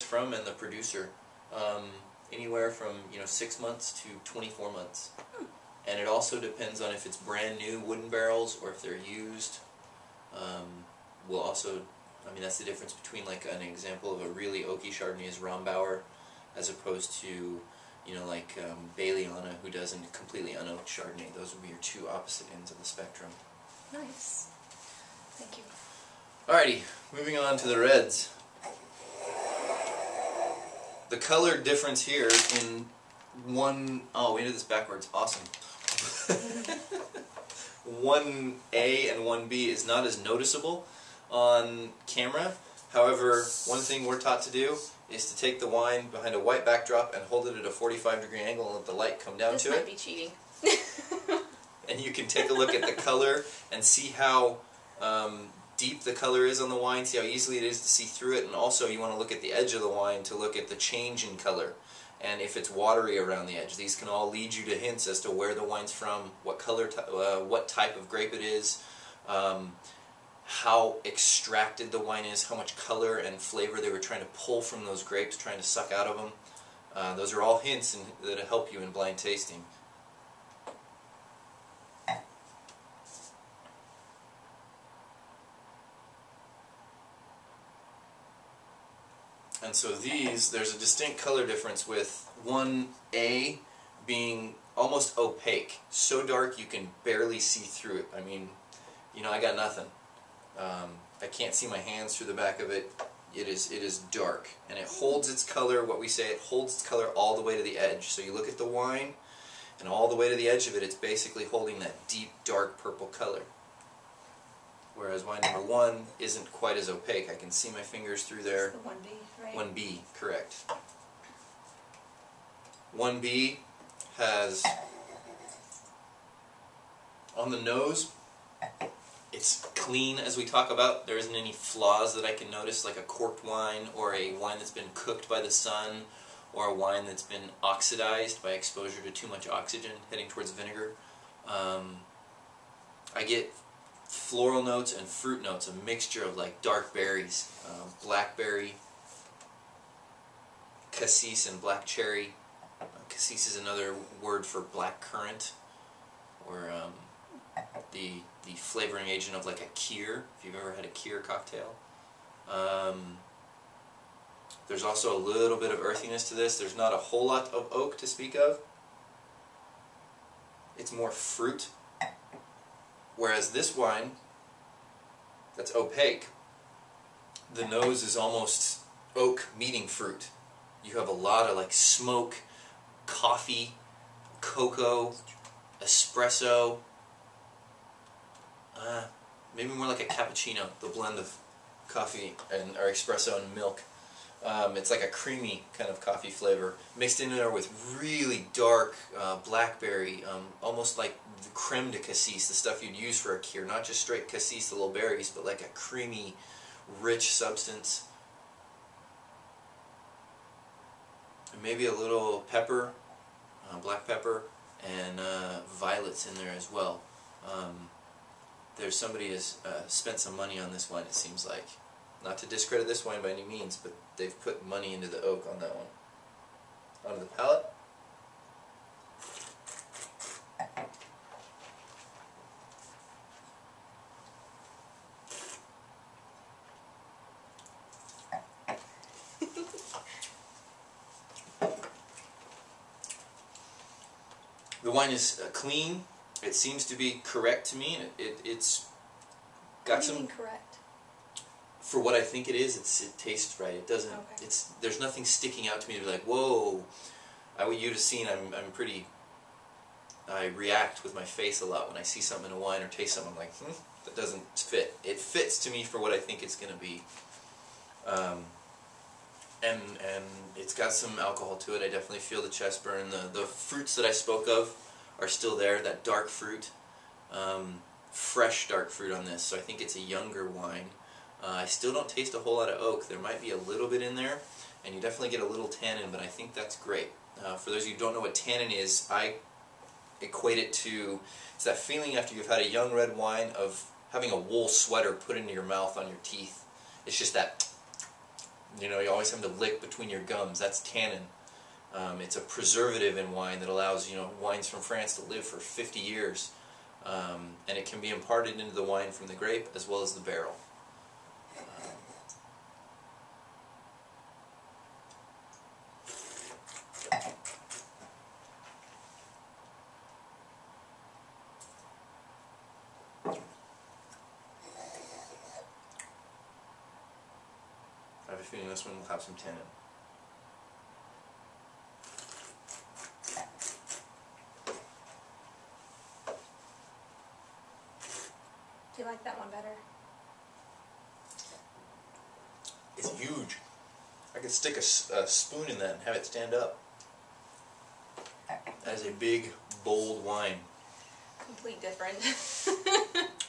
from and the producer. Anywhere from 6 months to 24 months. And it also depends on if it's brand new wooden barrels or if they're used. Will also, that's the difference between like an example of a really oaky Chardonnay is Rombauer, as opposed to like Bailiana, who does a completely unoaked Chardonnay. Those would be your two opposite ends of the spectrum. Nice. Thank you. Alrighty, moving on to the reds. The color difference here in we did this backwards, awesome. 1A and 1B is not as noticeable on camera. However, one thing we're taught to do is to take the wine behind a white backdrop and hold it at a 45-degree angle and let the light come down to it. This might be cheating. And you can take a look at the color and see how deep the color is on the wine, see how easily it is to see through it, and also you want to look at the edge of the wine to look at the change in color and if it's watery around the edge. These can all lead you to hints as to where the wine's from, what color, what type of grape it is, how extracted the wine is, how much color and flavor they were trying to pull from those grapes, trying to suck out of them. Those are all hints that help you in blind tasting. And so there's a distinct color difference with 1A being almost opaque, so dark you can barely see through it. I got nothing. I can't see my hands through the back of it. It is dark, and it holds its color. What we say, it holds its color all the way to the edge. So you look at the wine, and all the way to the edge of it, it's basically holding that deep, dark purple color. Whereas wine number 1 isn't quite as opaque. I can see my fingers through there. The 1B, right? 1B, correct. 1B has, on the nose, it's clean as we talk about. There isn't any flaws that I can notice, like a corked wine or a wine that's been cooked by the sun or a wine that's been oxidized by exposure to too much oxygen heading towards vinegar. I get floral notes and fruit notes, a mixture of like dark berries, blackberry, cassis and black cherry. Cassis is another word for black currant, or the flavoring agent of like a kir, if you've ever had a kir cocktail. There's also a little bit of earthiness to this. There's not a whole lot of oak to speak of. It's more fruit. Whereas this wine, that's opaque, the nose is almost oak meeting fruit. You have a lot of like smoke, coffee, cocoa, espresso, maybe more like a cappuccino, the blend of coffee or espresso and milk. It's like a creamy kind of coffee flavor mixed in there with really dark blackberry, almost like the creme de cassis, the stuff you'd use for a kir, not just straight cassis, the little berries, but like a creamy, rich substance. And maybe a little pepper, black pepper, and violets in there as well. There's somebody has spent some money on this wine, it seems like. Not to discredit this wine by any means, but they've put money into the oak on that one. Onto the palate. The wine is clean. It seems to be correct to me. It's got some. Correct. For what I think it is, it tastes right. It doesn't. Okay. There's nothing sticking out to me to be like, whoa. You'd have seen. I react with my face a lot when I see something in a wine or taste something. I'm like, that doesn't fit. It fits to me for what I think it's going to be. And it's got some alcohol to it. I definitely feel the chest burn. The fruits that I spoke of are still there. That dark fruit, fresh dark fruit on this. So I think it's a younger wine. I still don't taste a whole lot of oak. There might be a little bit in there, and you definitely get a little tannin, but I think that's great. For those of you who don't know what tannin is, I equate it to, it's that feeling after you've had a young red wine of having a wool sweater put into your mouth on your teeth. It's just that You know, you always have to lick between your gums. That's tannin. It's a preservative in wine that allows, you know, wines from France to live for 50 years. And it can be imparted into the wine from the grape as well as the barrel. I have a feeling this one will have some tannin. Do you like that one better? It's huge. I could stick a spoon in that and have it stand up. That is a big, bold wine. Complete different.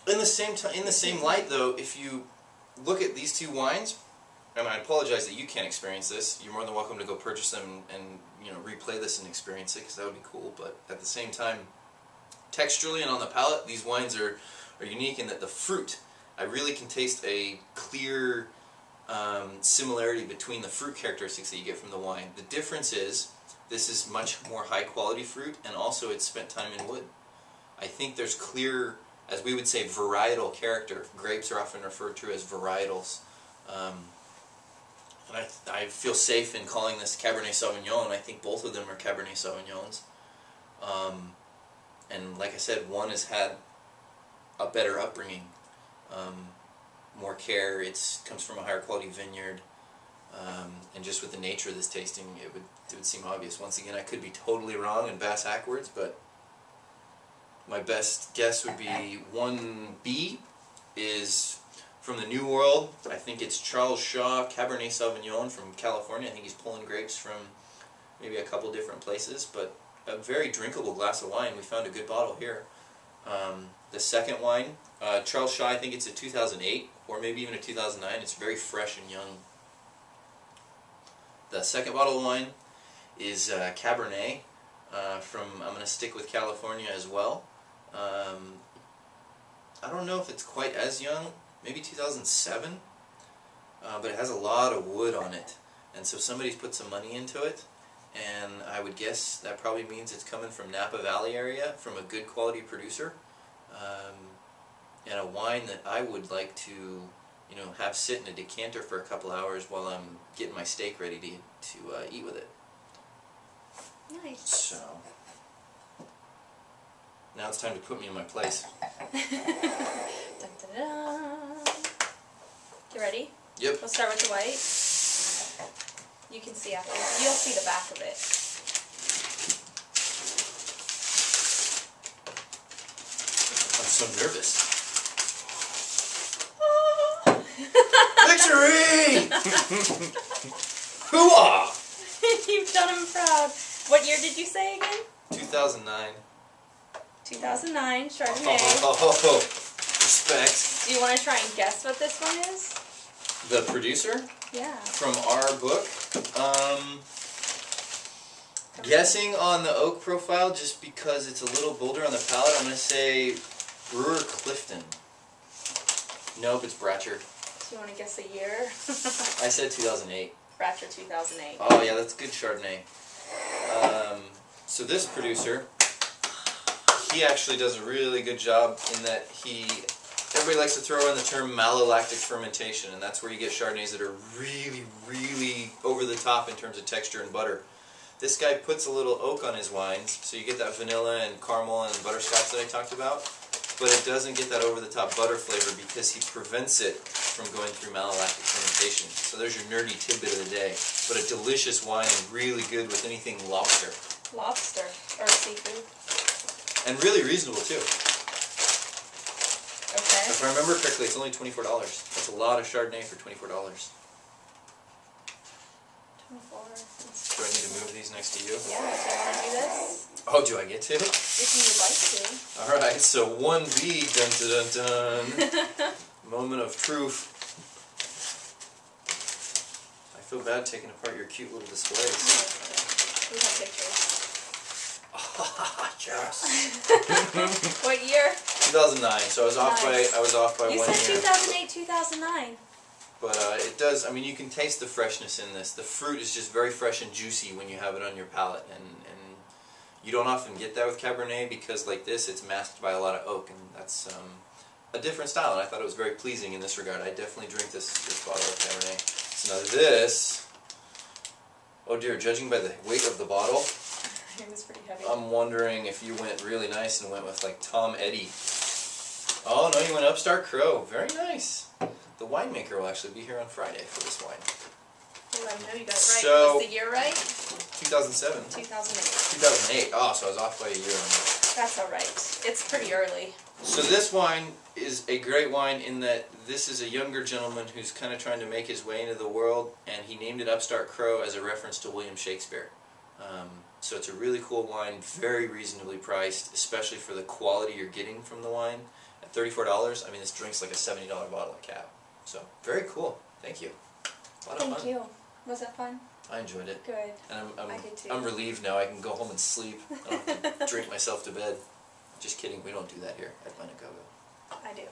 In the same light, though, if you look at these two wines, and I apologize that you can't experience this. You're more than welcome to go purchase them and you know, replay this and experience it, because that would be cool. But at the same time, texturally and on the palate, these wines are unique in that the fruit, I really can taste a clear similarity between the fruit characteristics that you get from the wine. The difference is this is much more high quality fruit, and also it's spent time in wood. I think there's clear, as we would say, varietal character. Grapes are often referred to as varietals. And I feel safe in calling this Cabernet Sauvignon. I think both of them are Cabernet Sauvignons. And like I said, one has had a better upbringing, more care. It comes from a higher quality vineyard, and just with the nature of this tasting, it would seem obvious. Once again, I could be totally wrong and bass backwards, but my best guess would be 1B is from the New World. I think it's Charles Shaw Cabernet Sauvignon from California. I think he's pulling grapes from maybe a couple different places, but a very drinkable glass of wine. We found a good bottle here. The second wine, Charles Shaw, I think it's a 2008 or maybe even a 2009. It's very fresh and young. The second bottle of wine is Cabernet from, I'm going to stick with California as well. I don't know if it's quite as young, maybe 2007, but it has a lot of wood on it, and so somebody's put some money into it, and I would guess that probably means it's coming from Napa Valley area, from a good quality producer, and a wine that I would like to, you know, have sit in a decanter for a couple hours while I'm getting my steak ready to eat with it. Nice. So now it's time to put me in my place. Dun, dun, dun. You ready? Yep. We'll start with the white. You can see after. You'll see the back of it. I'm so nervous. Victory! Hoo-ah! You've done him proud. What year did you say again? 2009. 2009, Chardonnay. Oh, respect. Do you want to try and guess what this one is? The producer? Yeah. From our book. Guessing on the oak profile, just because it's a little bolder on the palate, I'm going to say Brewer Clifton. Nope, it's Bratcher. Do you want to guess a year? I said 2008. Bratcher 2008. Oh yeah, that's good Chardonnay. So this producer, he actually does a really good job in that everybody likes to throw in the term malolactic fermentation, and that's where you get Chardonnays that are really, really over the top in terms of texture and butter. This guy puts a little oak on his wines, so you get that vanilla and caramel and butterscotch that I talked about, but it doesn't get that over-the-top butter flavor because he prevents it from going through malolactic fermentation. So there's your nerdy tidbit of the day. But a delicious wine and really good with anything lobster. Lobster or seafood. And really reasonable too. Okay. If I remember correctly, it's only $24. That's a lot of Chardonnay for $24. 24. Do I need to move these next to you? Yeah, do you want to do this? Oh, do I get to? If you would like to. Alright, so 1B, dun dun dun dun. Moment of truth. I feel bad taking apart your cute little displays. We have pictures. Yes. What year? 2009. So I was off Nice. by 1 year. You said 2008, 2009. But it does, I mean, you can taste the freshness in this. The fruit is just very fresh and juicy when you have it on your palate, and you don't often get that with Cabernet because like this, it's masked by a lot of oak, and that's a different style, and I thought it was very pleasing in this regard. I definitely drink this bottle of Cabernet. So now this, oh dear, judging by the weight of the bottle, It was pretty heavy. I'm wondering if you went really nice and went with like Tom Eddy. Oh no, you went Upstart Crow. Very nice. The winemaker will actually be here on Friday for this wine. Well, I know you got it right. So, Was the year right? 2007. 2008. 2008. Oh, so I was off by a year on that. That's alright. It's pretty early. So this wine is a great wine in that this is a younger gentleman who's kind of trying to make his way into the world, and he named it Upstart Crow as a reference to William Shakespeare. So it's a really cool wine, very reasonably priced, especially for the quality you're getting from the wine. At $34, I mean, this drink's like a $70 bottle of Cab. So, very cool. Thank you. A lot of fun. Thank you. Was that fun? I enjoyed it. Good. And I did too. I'm relieved now. I can go home and sleep. I don't have to drink myself to bed. Just kidding. We don't do that here at Vineagogo. I do.